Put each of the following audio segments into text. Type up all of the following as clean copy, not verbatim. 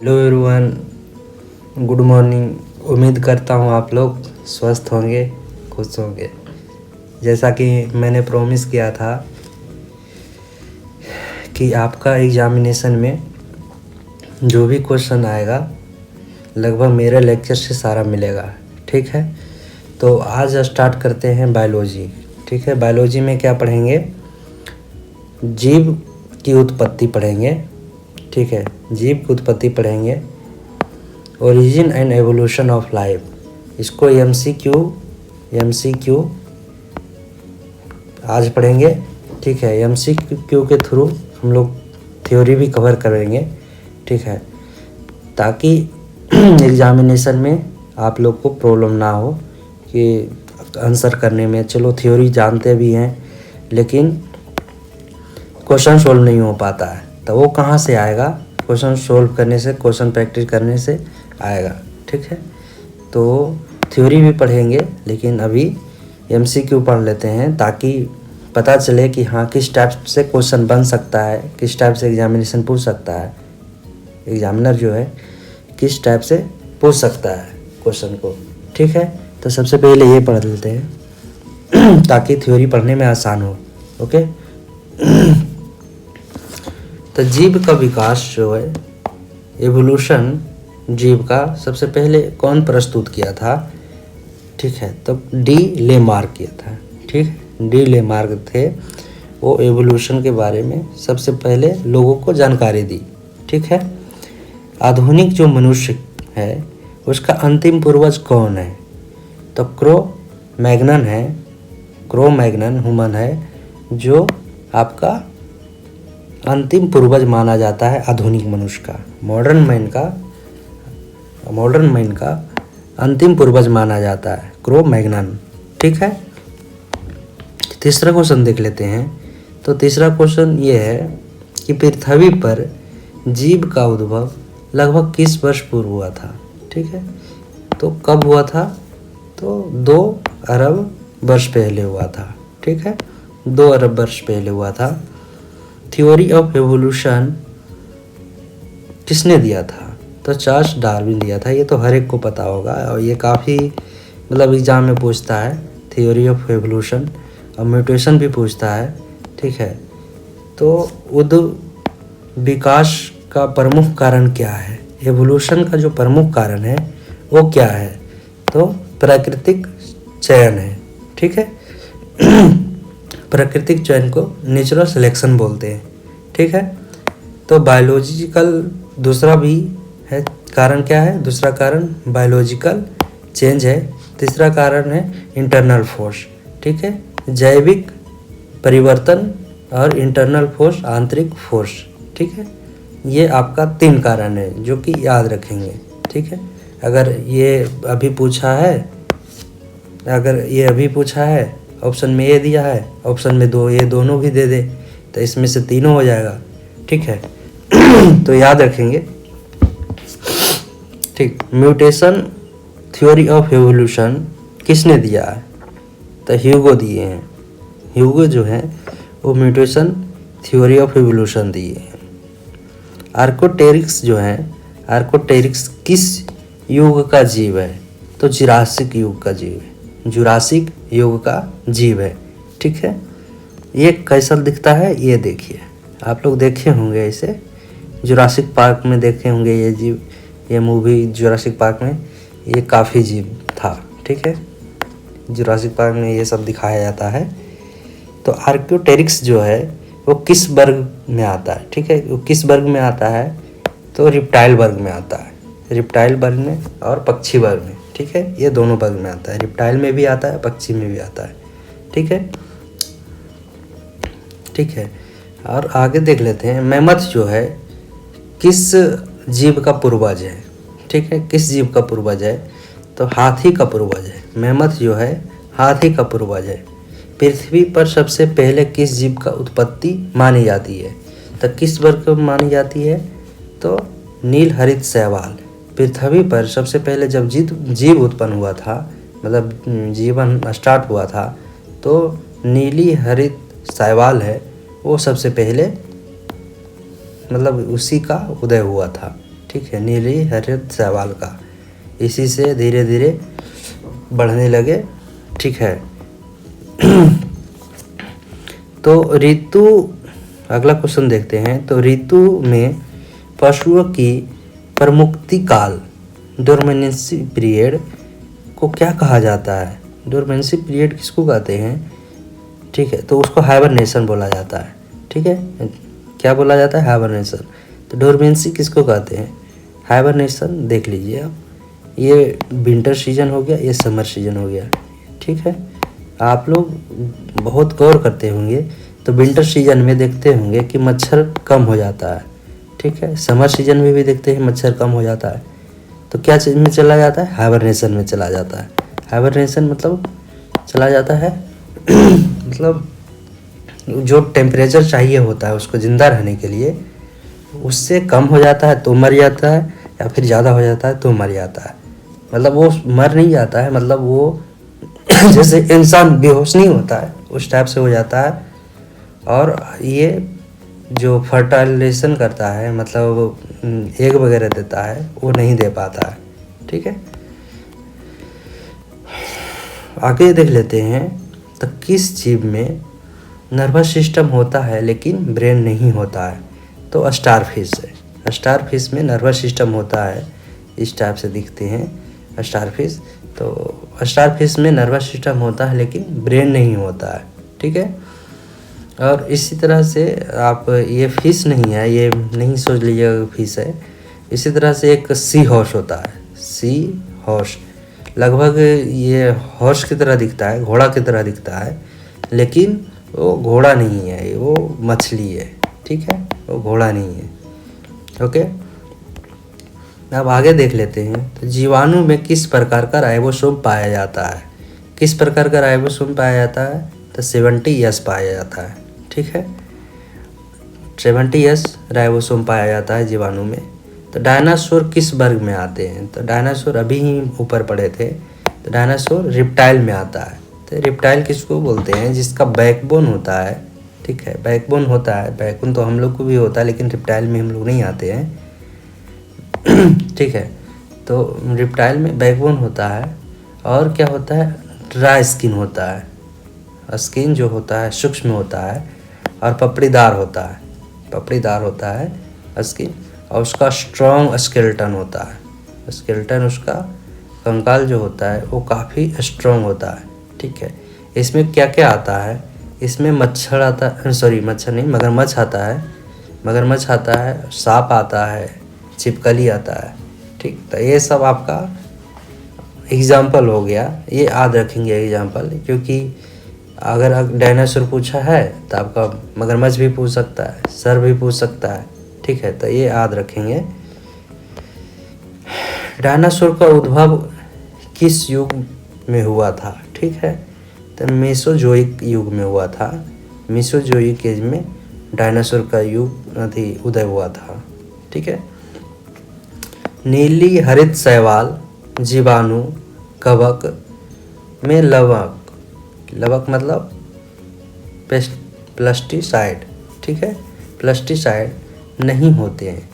Hello everyone, good morning. उम्मीद करता हूँ आप लोग स्वस्थ होंगे, खुश होंगे। जैसा कि मैंने प्रॉमिस किया था कि आपका एग्जामिनेशन में जो भी क्वेश्चन आएगा लगभग मेरे लेक्चर से सारा मिलेगा। ठीक है, तो आज स्टार्ट करते हैं बायोलॉजी। ठीक है, बायोलॉजी में क्या पढ़ेंगे? जीव की उत्पत्ति पढ़ेंगे। ठीक है, जीव की उत्पत्ति पढ़ेंगे। Origin and evolution of life, इसको एमसीक्यू आज पढ़ेंगे। ठीक है, एमसीक्यू के थ्रू हम लोग थ्योरी भी कवर करेंगे। ठीक है, ताकि एग्जामिनेशन में आप लोग को प्रॉब्लम ना हो कि आंसर करने में। चलो थ्योरी जानते भी हैं लेकिन क्वेश्चन सोल्व नहीं हो पाता है, तो वो कहाँ से आएगा? क्वेश्चन सोल्व करने से, क्वेश्चन प्रैक्टिस करने से आएगा। ठीक है, तो थ्योरी भी पढ़ेंगे लेकिन अभी एमसीक्यू पढ़ लेते हैं ताकि पता चले कि हाँ किस टाइप से क्वेश्चन बन सकता है, किस टाइप से एग्जामिनेशन पूछ सकता है, एग्जामिनर जो है किस टाइप से पूछ सकता है क्वेश्चन को। ठीक है, तो सबसे पहले ये पढ़ लेते हैं ताकि थ्योरी पढ़ने में आसान हो। ओके तो जीव का विकास जो है, एवोल्यूशन जीव का सबसे पहले कौन प्रस्तुत किया था? ठीक है, तो डी लेमार्क किया था। ठीक है, डी लेमार्क थे, वो एवोल्यूशन के बारे में सबसे पहले लोगों को जानकारी दी। ठीक है, आधुनिक जो मनुष्य है उसका अंतिम पूर्वज कौन है? तो क्रो मैग्नन है, क्रो मैग्नन ह्यूमन है जो आपका अंतिम पूर्वज माना जाता है आधुनिक मनुष्य का। मॉडर्न मैन का अंतिम पूर्वज माना जाता है क्रो मैग्नन। ठीक है, तीसरा क्वेश्चन देख लेते हैं। तो तीसरा क्वेश्चन ये है कि पृथ्वी पर जीव का उद्भव लगभग किस वर्ष पूर्व हुआ था? ठीक है, तो कब हुआ था? तो 2 अरब वर्ष पहले हुआ था। ठीक है, 2 अरब वर्ष पहले हुआ था। थ्योरी ऑफ एवोल्यूशन किसने दिया था? तो चार्ल्स डार्विन दिया था। ये तो हर एक को पता होगा और ये काफ़ी एग्जाम में पूछता है। थ्योरी ऑफ एवोल्यूशन और म्यूटेशन भी पूछता है। ठीक है, तो विकास का प्रमुख कारण क्या है? एवोल्यूशन का जो प्रमुख कारण है वो क्या है? तो प्राकृतिक चयन है। ठीक है प्राकृतिक चयन को नेचुरल सिलेक्शन बोलते हैं। ठीक है, तो बायोलॉजिकल दूसरा भी है कारण। क्या है दूसरा कारण? बायोलॉजिकल चेंज है। तीसरा कारण है इंटरनल फोर्स। ठीक है, जैविक परिवर्तन और इंटरनल फोर्स, आंतरिक फोर्स। ठीक है, ये आपका 3 कारण है जो कि याद रखेंगे। ठीक है, अगर ये अभी पूछा है ऑप्शन में ए दिया है, ऑप्शन में 2, ये दोनों भी दे दे तो इसमें से तीनों हो जाएगा। ठीक है तो याद रखेंगे। ठीक, म्यूटेशन थ्योरी ऑफ एवोल्यूशन किसने दिया है? तो ह्यूगो दिए हैं। ह्यूगो जो है वो म्यूटेशन थ्योरी ऑफ एवोल्यूशन दिए हैं। आर्कोटेरिक्स जो है, आर्कोटेरिक्स किस युग का जीव है? तो जुरासिक युग का जीव है, जुरासिक युग का जीव है। ठीक है, ये कैसा दिखता है ये देखिए, आप लोग देखे होंगे इसे, जुरासिक पार्क में देखे होंगे ये जीव। ये मूवी जुरासिक पार्क में ये काफ़ी जीव था। ठीक है, जुरासिक पार्क में ये सब दिखाया जाता है। तो आर्कोटेरिक्स जो है वो किस वर्ग में आता है? ठीक है, वो किस वर्ग में आता है? तो रिप्टाइल वर्ग में आता है, रिप्टाइल वर्ग में और पक्षी वर्ग में। ठीक है, ये दोनों वर्ग में आता है, रिप्टाइल में भी आता है, पक्षी में भी आता है। ठीक है, ठीक है, और आगे देख लेते हैं। मैमथ जो है किस जीव का पूर्वज है? ठीक है, किस जीव का पूर्वज है? तो हाथी का पूर्वज है। मैमथ जो है हाथी का पूर्वज है। पृथ्वी पर सबसे पहले किस जीव का उत्पत्ति मानी जाती है? तो किस वर्ग को मानी जाती है? तो नील हरित शैवाल। पृथ्वी पर सबसे पहले जब जीव उत्पन्न हुआ था, जीवन स्टार्ट हुआ था, तो नीली हरित शैवाल है वो सबसे पहले उसी का उदय हुआ था। ठीक है, नीली हरित शैवाल का, इसी से धीरे धीरे बढ़ने लगे, ठीक है। तो ऋतु, अगला क्वेश्चन देखते हैं। तो ऋतु में पशुओं की प्रमुक्ति काल, डोरमेंसी पीरियड को क्या कहा जाता है? डोरमेंसी पीरियड किसको कहते हैं? ठीक है, तो उसको हाइबरनेशन बोला जाता है, ठीक है। क्या बोला जाता है? हाइबरनेशन। तो डोरमेंसी किसको कहते हैं? हाइबरनेशन देख लीजिए आप, ये विंटर सीजन हो गया, ये समर सीजन हो गया, ठीक है। आप लोग बहुत गौर करते होंगे तो विंटर सीजन में देखते होंगे कि मच्छर कम हो जाता है, ठीक है। समर सीजन में भी देखते हैं मच्छर कम हो जाता है। तो क्या चीज़ में चला जाता है? हाइबरनेशन में चला जाता है। हाइबरनेशन मतलब चला जाता है मतलब जो टेम्परेचर चाहिए होता है उसको ज़िंदा रहने के लिए, उससे कम हो जाता है तो मर जाता है, या फिर ज़्यादा हो जाता है तो मर जाता है। मतलब वो मर नहीं जाता है, मतलब वो जैसे इंसान बेहोश नहीं होता है उस टाइप से हो जाता है। और ये जो फर्टिलाइजेशन करता है, मतलब एग वगैरह देता है, वो नहीं दे पाता है, ठीक है। आगे देख लेते हैं। तो किस जीव में नर्वस सिस्टम होता है लेकिन ब्रेन नहीं होता है? तो स्टारफिश है। स्टारफिश में नर्वस सिस्टम होता है, इस टाइप से दिखते हैं स्टारफिश। तो स्टारफिश में नर्वस सिस्टम होता है लेकिन ब्रेन नहीं होता है, ठीक है। और इसी तरह से आप, ये फिश नहीं है, ये नहीं सोच लीजिएगा फिश है। इसी तरह से एक सी हॉर्स होता है, सी हॉर्स। लगभग ये हॉर्स की तरह दिखता है, घोड़ा की तरह दिखता है, लेकिन वो घोड़ा नहीं है, वो मछली है, ठीक है, वो घोड़ा नहीं है, ओके। अब आगे देख लेते हैं। तो जीवाणु में किस प्रकार का राइबोसोम पाया जाता है? किस प्रकार का राइबोसोम पाया जाता है? तो 70S पाया जाता है, ठीक है। 70S राइबोसोम पाया जाता है जीवाणु में। तो डायनासोर किस वर्ग में आते हैं? तो डायनासोर अभी ही ऊपर पढ़े थे, तो डायनासोर रिप्टाइल में आता है। तो रिप्टाइल किसको बोलते हैं? जिसका बैकबोन होता है, ठीक है, बैकबोन होता है। बैकबोन तो हम लोग को भी होता है, लेकिन रिप्टाइल में हम लोग नहीं आते हैं, ठीक है। तो रिप्टाइल में बैकबोन होता है, और क्या होता है? ड्राई स्किन होता है, स्किन जो होता है सूक्ष्म होता है, और पपड़ीदार होता है, पपड़ीदार होता है स्किन, और उसका स्ट्रॉन्ग स्केलेटन होता है। स्केलेटन, उसका कंकाल जो होता है वो काफ़ी स्ट्रॉन्ग होता है, ठीक है। इसमें क्या क्या आता है? इसमें मच्छर आता है, सॉरी मच्छर नहीं, मगरमच्छ आता है, मगरमच्छ आता है, सांप आता है, छिपकली आता है, ठीक। तो ये सब आपका एग्जाम्पल हो गया, ये याद रखेंगे एग्जाम्पल, क्योंकि अगर डायनासोर पूछा है तो आपका मगरमच्छ भी पूछ सकता है, सर भी पूछ सकता है, ठीक है। तो ये याद रखेंगे। डायनासोर का उद्भव किस युग में हुआ था? ठीक है, तो मेसोजोइक युग में हुआ था। मेसोजोइक एज में डायनासोर का युग उदय हुआ था, ठीक है। नीली हरित शैवाल जीवाणु कवक में लवक, लवक मतलब प्लास्टिसाइड, ठीक है, प्लास्टिसाइड नहीं होते हैं,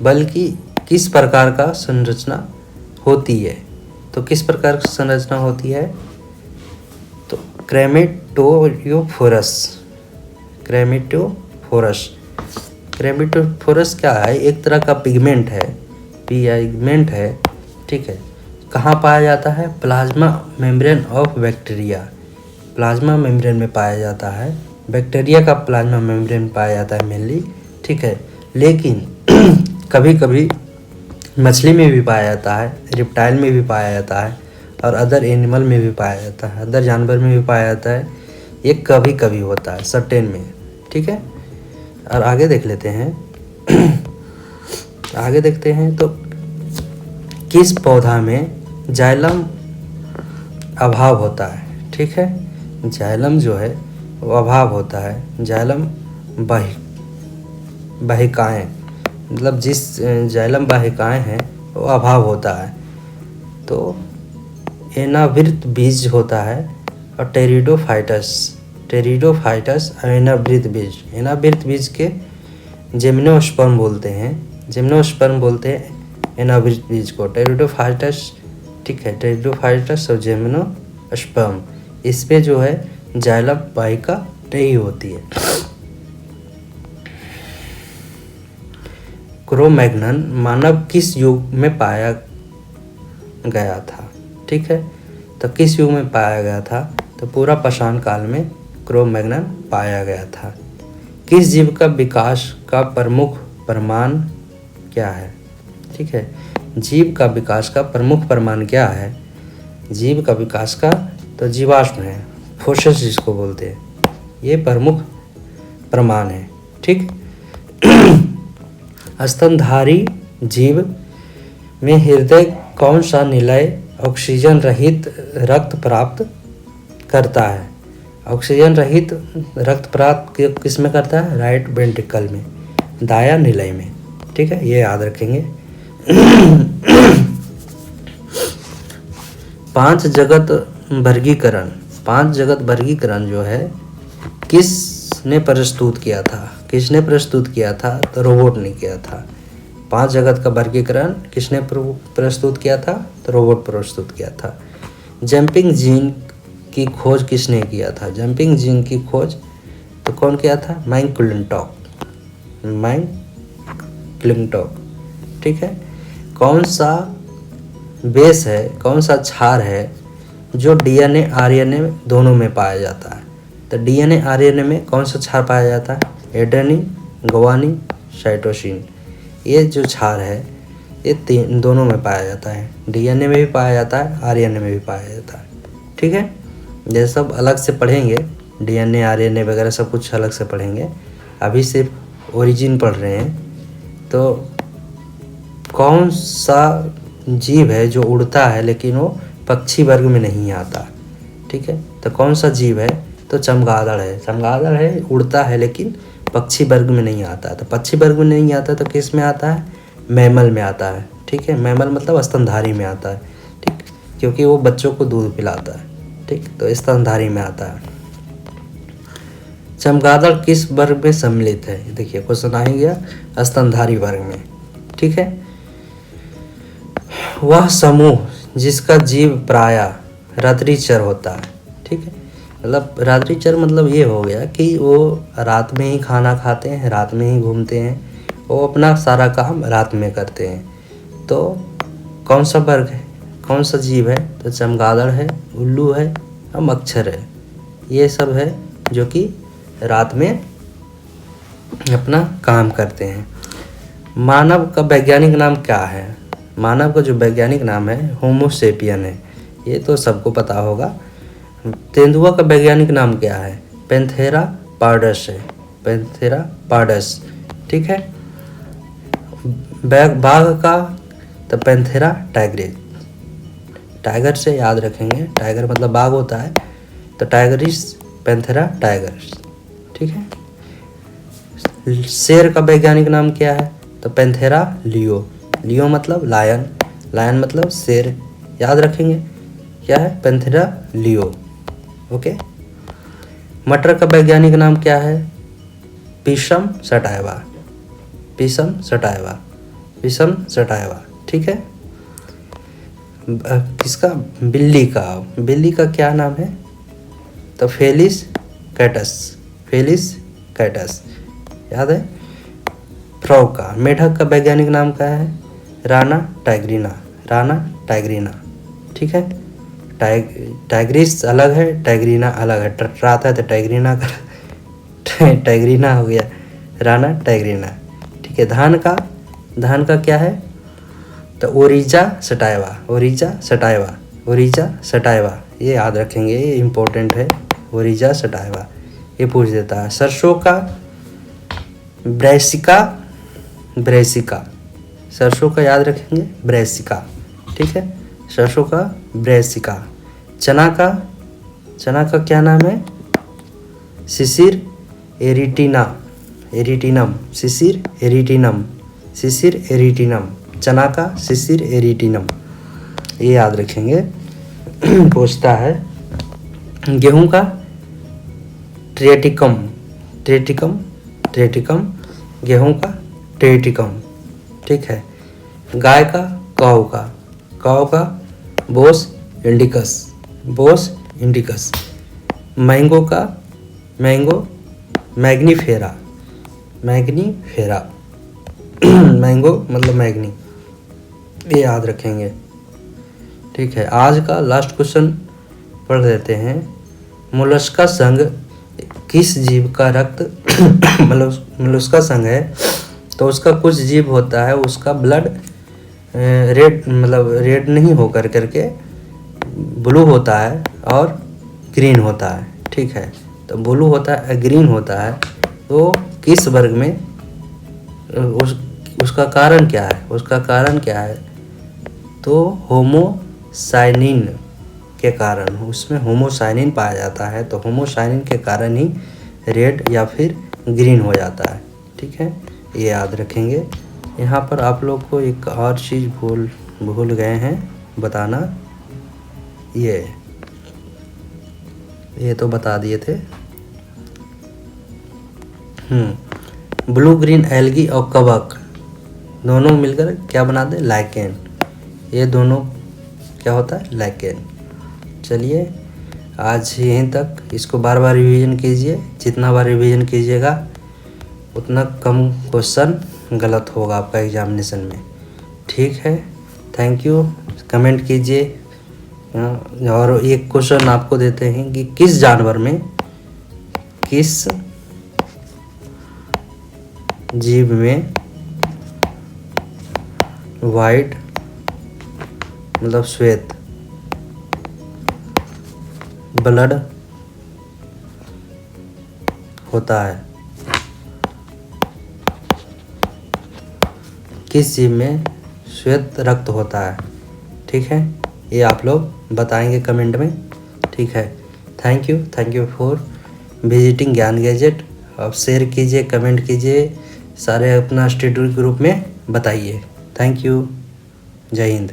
बल्कि किस प्रकार का संरचना होती है? तो किस प्रकार की संरचना होती है? तो क्रेमेटोफोरस, क्रेमेटोफोरस, क्रेमेटोफोरस क्या है? एक तरह का पिगमेंट है, पिगमेंट है, ठीक है। कहाँ पाया जाता है? Plasma membrane of bacteria, plasma membrane में पाया जाता है। बैक्टीरिया का प्लाज्मा मेम्ब्रेन पाया जाता है मेनली, ठीक है। लेकिन कभी कभी मछली में भी पाया जाता है, रिप्टाइल में भी पाया जाता है, और अदर एनिमल में भी पाया जाता है, अदर जानवर में भी पाया जाता है। ये कभी कभी होता है सर्टेन में, ठीक है। और आगे देख लेते हैं आगे देखते हैं। तो किस पौधा में जाइलम अभाव होता है? ठीक है, जाइलम जो है वो अभाव होता है। जाइलम वाहिकाएँ, मतलब जिस जाइलम वाहिकाएँ हैं वो अभाव होता है। तो एनावृत बीज होता है, और टेरिडोफाइटस, टेरिडोफाइटस अनावृत बीज, अनावृत बीज के जिम्नोस्पर्म बोलते हैं, जिम्नोस्पर्म बोलते हैं इन अभिजित बीज को। टेरिडोफाइटस, ठीक है, टेरिडोफाइटस और जिम्नोस्पर्म, इस पे जो है जाइलम वाहिका नहीं होती है। क्रो-मैग्नन मानव किस युग में पाया गया था? ठीक है, तो किस युग में पाया गया था? तो पूरा पाषाण काल में क्रो-मैग्नन पाया गया था। किस जीव का विकास का प्रमुख प्रमाण क्या है? ठीक है, जीव का विकास का प्रमुख प्रमाण क्या है? जीव का विकास का तो जीवाश्म है, फोसिल्स जिसको बोलते हैं, ये प्रमुख प्रमाण है। ठीक, स्तनधारी जीव में हृदय कौन सा निलय ऑक्सीजन रहित रक्त प्राप्त करता है? ऑक्सीजन रहित रक्त प्राप्त किस में करता है? राइट वेंट्रिकल में, दाया निलय में। ठीक है, ये याद रखेंगे। 5 जगत वर्गीकरण, 5 जगत वर्गीकरण जो है किसने प्रस्तुत किया था? किसने प्रस्तुत किया था? तो रोबोट ने किया था। 5 जगत का वर्गीकरण किसने प्रस्तुत किया था? तो रोबोट प्रस्तुत किया था। जंपिंग जीन की खोज किसने किया था? जंपिंग जीन की खोज तो कौन किया था? मैकक्लिंटॉक, मैकक्लिंटॉक। ठीक है, कौन सा बेस है, कौन सा क्षार है जो डीएनए आरएनए दोनों में पाया जाता है? तो डीएनए आरएनए में कौन सा क्षार पाया जाता है? Adenine, guanine, cytosine. ये जो क्षार है ये दोनों में पाया जाता है, डीएनए में भी पाया जाता है, आरएनए में भी पाया जाता है। ठीक है, ये सब अलग से पढ़ेंगे, डीएनए आरएनए वगैरह सब कुछ अलग से पढ़ेंगे। अभी सिर्फ ओरिजिन पढ़ रहे हैं। तो कौन सा जीव है जो उड़ता है लेकिन वो पक्षी वर्ग में नहीं आता? ठीक है, तो कौन सा जीव है? तो चमगादड़ है। चमगादड़ है, उड़ता है लेकिन पक्षी वर्ग में नहीं आता। तो पक्षी वर्ग में नहीं आता तो किस में आता है? मैमल में आता है। ठीक है, मैमल मतलब स्तनधारी में आता है। ठीक, क्योंकि वो बच्चों को दूध पिलाता है। ठीक, तो स्तनधारी में आता है। चमगादड़ किस वर्ग में सम्मिलित है? देखिए क्वेश्चन आ ही गया, स्तनधारी वर्ग में। ठीक है, वह समूह जिसका जीव प्रायः रात्रिचर होता है। ठीक है, मतलब रात्रिचर मतलब ये हो गया कि वो रात में ही खाना खाते हैं, रात में ही घूमते हैं, वो अपना सारा काम रात में करते हैं। तो कौन सा वर्ग है, कौन सा जीव है? तो चमगादड़ है, उल्लू है और मच्छर है। ये सब है जो कि रात में अपना काम करते हैं। मानव का वैज्ञानिक नाम क्या है? मानव का जो वैज्ञानिक नाम है होमो सेपियन है, ये तो सबको पता होगा। तेंदुआ का वैज्ञानिक नाम क्या है? पैंथेरा पार्डस है, पैंथेरा पार्डस। ठीक है, बाघ का तो पैंथेरा टाइग्रिस, टाइगर से याद रखेंगे, टाइगर मतलब बाघ होता है, तो टाइगरिस, पैंथेरा टाइगर्स। ठीक है, शेर का वैज्ञानिक नाम क्या है? तो पैंथेरा लियो, लियो मतलब लायन, लायन मतलब शेर, याद रखेंगे क्या है? Panthera leo. ओके, मटर का वैज्ञानिक नाम क्या है? पिसम सटाइवा, पिसम सटाइवा, पिसम सटाइवा। ठीक है, किसका? बिल्ली का, बिल्ली का क्या नाम है? तो फेलिस कैटस, फेलिस कैटस, याद है। फ्रॉग का, मेढक का वैज्ञानिक नाम क्या है? राना टाइग्रीना, राना टाइग्रीना। ठीक है, टाइग्रिस अलग है, टाइग्रीना अलग है, टकराता है तो टाइग्रीना का टाइग्रीना हो गया, राना टाइग्रीना। ठीक है, धान का क्या है? तो ओरिजा सटाइवा, ओरिजा सटाइवा, ओरिजा सटाइवा, ये याद रखेंगे, ये इम्पोर्टेंट है, ओरिजा सटाइवा, ये पूछ देता है। सरसों का ब्रैसिका, ब्रैसिका, सरसों का याद रखेंगे, ब्रैसिका। ठीक है, सरसों का ब्रैसिका। चना का क्या नाम है? Sisir एरिटिना, arietinum, Sisir arietinum, Sisir arietinum, चना का सिसिर एरिटिनम, ये याद रखेंगे। पूछता है गेहूं का ट्रेटिकम, ट्रेटिकम, ट्रेटिकम, गेहूं का ट्रेटिकम। ठीक है, गाय का, काऊ का, काऊ का Bose indicus, Bose indicus. Mango का, मैंगो मैग्नीफेरा, मैग्नीफेरा मैंगो मतलब मैग्नी, ये याद रखेंगे। ठीक है, आज का लास्ट क्वेश्चन पढ़ लेते हैं। मोलस्का संघ किस जीव का रक्त मतलब मोलस्का संघ है तो उसका कुछ जीव होता है, उसका ब्लड रेड मतलब रेड नहीं हो करके ब्लू होता है और ग्रीन होता है। ठीक है, तो ब्लू होता है, ग्रीन होता है, तो किस वर्ग में उसका कारण क्या है? उसका कारण क्या है? तो होमोसाइनिन के कारण, उसमें होमोसाइनिन पाया जाता है, तो होमोसाइनिन के कारण ही रेड या फिर ग्रीन हो जाता है। ठीक है, ये याद रखेंगे। यहाँ पर आप लोग को एक और चीज़ भूल गए हैं बताना, ये तो बता दिए थे। ब्लू ग्रीन एल्गी और कवक दोनों मिलकर क्या बना दे? लाइकेन। ये दोनों क्या होता है? लाइकेन। चलिए आज यहीं तक, इसको बार बार रिवीजन कीजिए, जितना बार रिवीजन कीजिएगा उतना कम क्वेश्चन गलत होगा आपका एग्जामिनेशन में। ठीक है, थैंक यू। कमेंट कीजिए। और एक क्वेश्चन आपको देते हैं कि किस जानवर में, किस जीव में वाइट मतलब श्वेत ब्लड होता है? किस जीव में श्वेत रक्त होता है? ठीक है, ये आप लोग बताएंगे कमेंट में। ठीक है, थैंक यू फॉर विजिटिंग ज्ञान गैजेट। आप शेयर कीजिए, कमेंट कीजिए, सारे अपना स्टडी ग्रुप में बताइए। थैंक यू, जय हिंद।